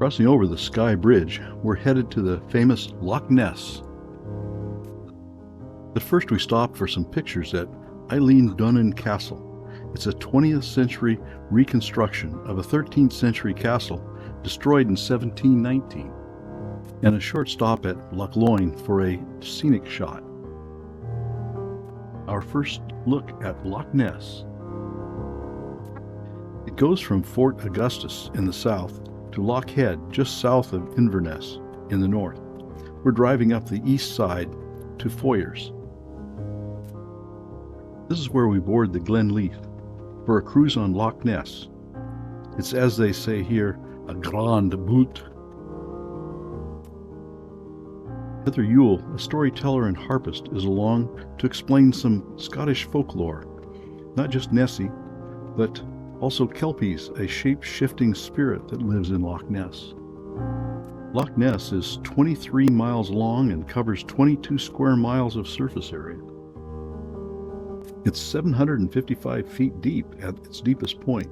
Crossing over the Sky Bridge, we're headed to the famous Loch Ness. But first we stop for some pictures at Eilean Donan Castle. It's a 20th century reconstruction of a 13th century castle destroyed in 1719, and a short stop at Loch Loin for a scenic shot. Our first look at Loch Ness. It goes from Fort Augustus in the south to Loch Head just south of Inverness in the north. We're driving up the east side to Foyers. This is where we board the Glenleaf for a cruise on Loch Ness. It's, as they say here, a grande boute. Heather Yule, a storyteller and harpist, is along to explain some Scottish folklore, not just Nessie, but also Kelpies, a shape-shifting spirit that lives in Loch Ness. Loch Ness is 23 miles long and covers 22 square miles of surface area. It's 755 feet deep at its deepest point.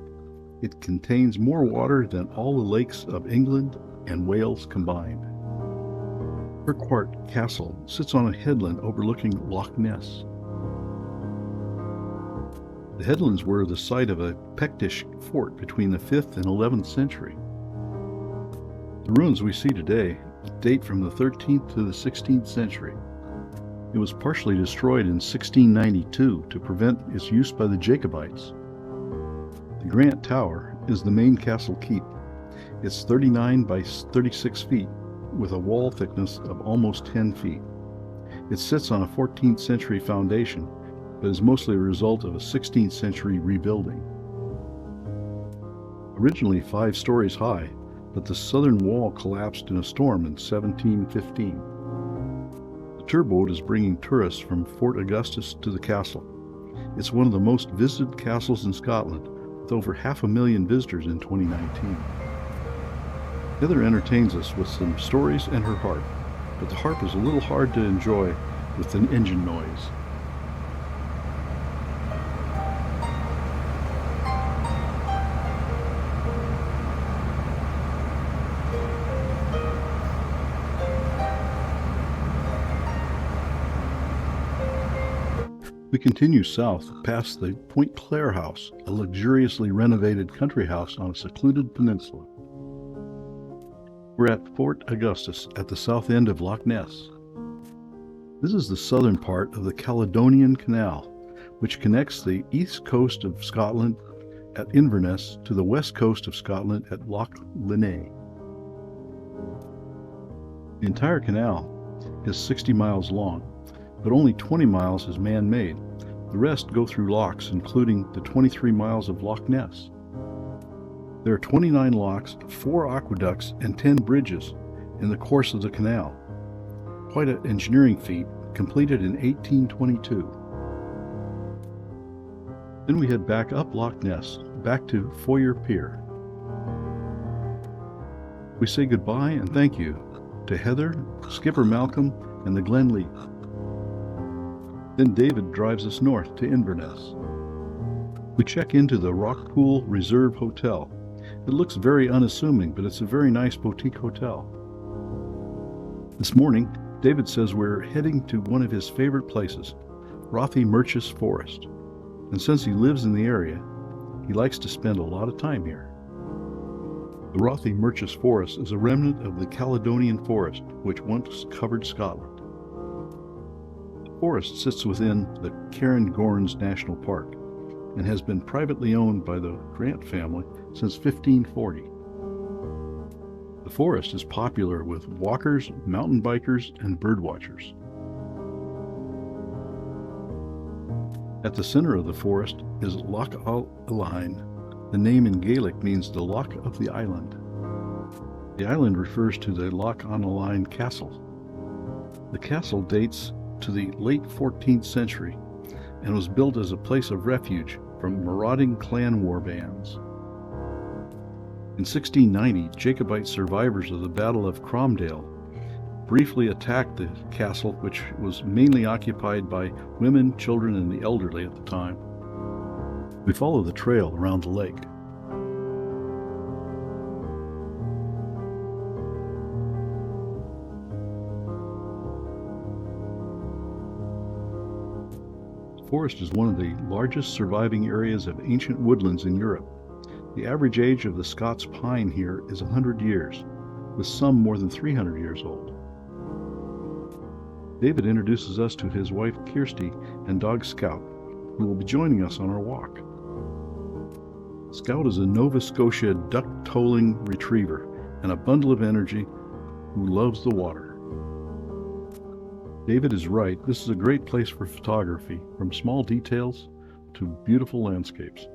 It contains more water than all the lakes of England and Wales combined. Urquhart Castle sits on a headland overlooking Loch Ness. The headlands were the site of a Pictish fort between the 5th and 11th century. The ruins we see today date from the 13th to the 16th century. It was partially destroyed in 1692 to prevent its use by the Jacobites. The Grant Tower is the main castle keep. It's 39 by 36 feet with a wall thickness of almost 10 feet. It sits on a 14th century foundation, but is mostly a result of a 16th century rebuilding. Originally 5 stories high, but the southern wall collapsed in a storm in 1715. The turboat is bringing tourists from Fort Augustus to the castle. It's one of the most visited castles in Scotland, with over 500,000 visitors in 2019. Heather entertains us with some stories and her harp, but the harp is a little hard to enjoy with an engine noise. We continue south past the Point Clare House, a luxuriously renovated country house on a secluded peninsula. We're at Fort Augustus at the south end of Loch Ness. This is the southern part of the Caledonian Canal, which connects the east coast of Scotland at Inverness to the west coast of Scotland at Loch Ness. The entire canal is 60 miles long, but only 20 miles is man-made. The rest go through locks, including the 23 miles of Loch Ness. There are 29 locks, 4 aqueducts, and 10 bridges in the course of the canal. Quite an engineering feat, completed in 1822. Then we head back up Loch Ness, back to Foyer Pier. We say goodbye and thank you to Heather, Skipper Malcolm, and the Glenleaf. Then David drives us north to Inverness. We check into the Rockpool Reserve Hotel. It looks very unassuming, but it's a very nice boutique hotel. This morning, David says we're heading to one of his favorite places, Rothiemurchus Forest. And since he lives in the area, he likes to spend a lot of time here. The Rothiemurchus Forest is a remnant of the Caledonian Forest, which once covered Scotland. The forest sits within the Cairngorms National Park and has been privately owned by the Grant family since 1540. The forest is popular with walkers, mountain bikers, and birdwatchers. At the center of the forest is Loch Eilean. The name in Gaelic means the Loch of the Island. The island refers to the Loch Eilean Castle. The castle dates to the late 14th century and was built as a place of refuge from marauding clan war bands. In 1690, Jacobite survivors of the Battle of Cromdale briefly attacked the castle, which was mainly occupied by women, children, and the elderly at the time. We follow the trail around the lake. forest is one of the largest surviving areas of ancient woodlands in Europe. The average age of the Scots pine here is 100 years, with some more than 300 years old. David introduces us to his wife Kirsty and dog Scout, who will be joining us on our walk. Scout is a Nova Scotia duck-tolling retriever and a bundle of energy who loves the water. David is right, this is a great place for photography, from small details to beautiful landscapes.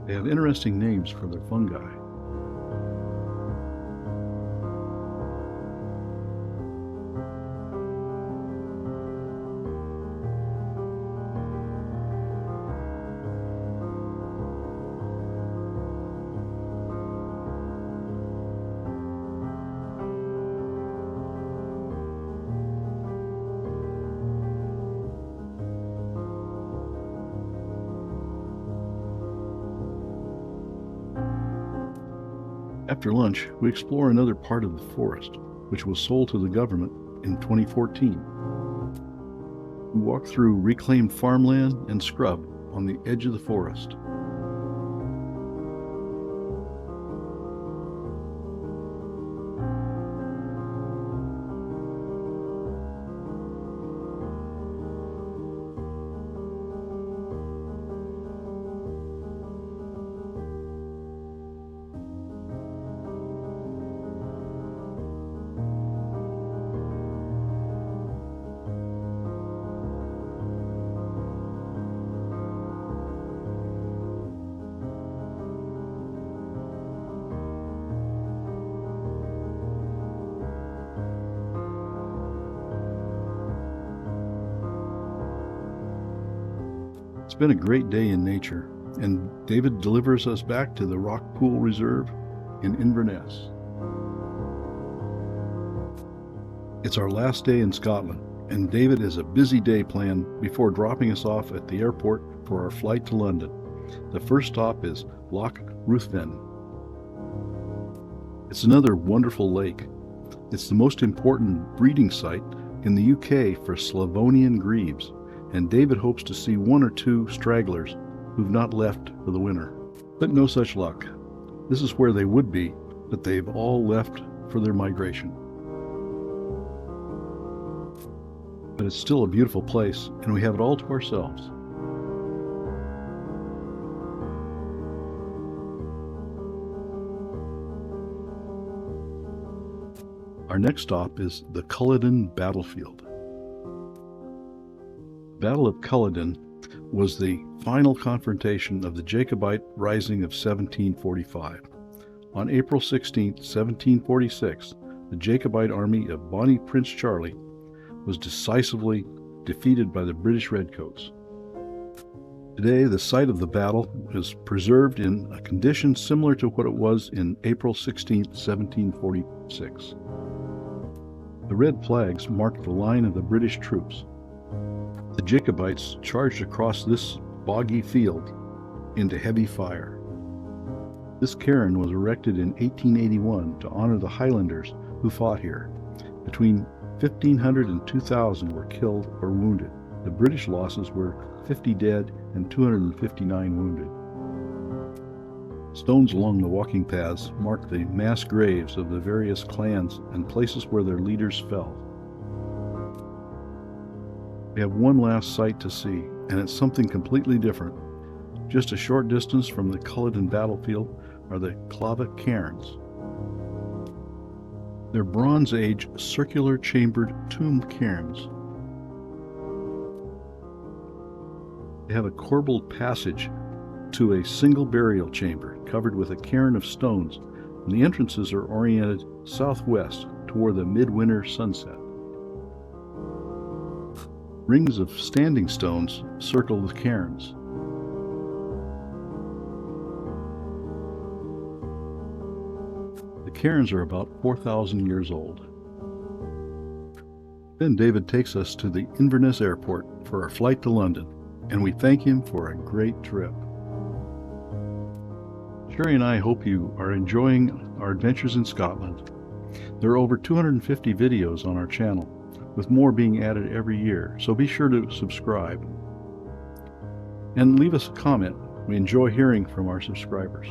They have interesting names for their fungi. After lunch, we explore another part of the forest, which was sold to the government in 2014. We walk through reclaimed farmland and scrub on the edge of the forest. It's been a great day in nature, and David delivers us back to the Rock Pool Reserve in Inverness. It's our last day in Scotland, and David has a busy day planned before dropping us off at the airport for our flight to London. The first stop is Loch Ruthven. It's another wonderful lake. It's the most important breeding site in the UK for Slavonian grebes, and David hopes to see one or two stragglers who've not left for the winter. But no such luck. This is where they would be, but they've all left for their migration. But it's still a beautiful place, and we have it all to ourselves. Our next stop is the Culloden Battlefield. The Battle of Culloden was the final confrontation of the Jacobite Rising of 1745. On April 16, 1746, the Jacobite army of Bonnie Prince Charlie was decisively defeated by the British Redcoats. Today, the site of the battle is preserved in a condition similar to what it was in April 16, 1746. The red flags mark the line of the British troops. The Jacobites charged across this boggy field into heavy fire. This cairn was erected in 1881 to honor the Highlanders who fought here. Between 1,500 and 2,000 were killed or wounded. The British losses were 50 dead and 259 wounded. Stones along the walking paths mark the mass graves of the various clans and places where their leaders fell. We have one last sight to see, and it's something completely different. Just a short distance from the Culloden Battlefield are the Clava Cairns. They're Bronze Age circular chambered tomb cairns. They have a corbelled passage to a single burial chamber covered with a cairn of stones, and the entrances are oriented southwest toward the midwinter sunset. Rings of standing stones circle the cairns. The cairns are about 4,000 years old. Then David takes us to the Inverness airport for our flight to London, and we thank him for a great trip. Sherry and I hope you are enjoying our adventures in Scotland. There are over 250 videos on our channel, with more being added every year, so be sure to subscribe. And leave us a comment. We enjoy hearing from our subscribers.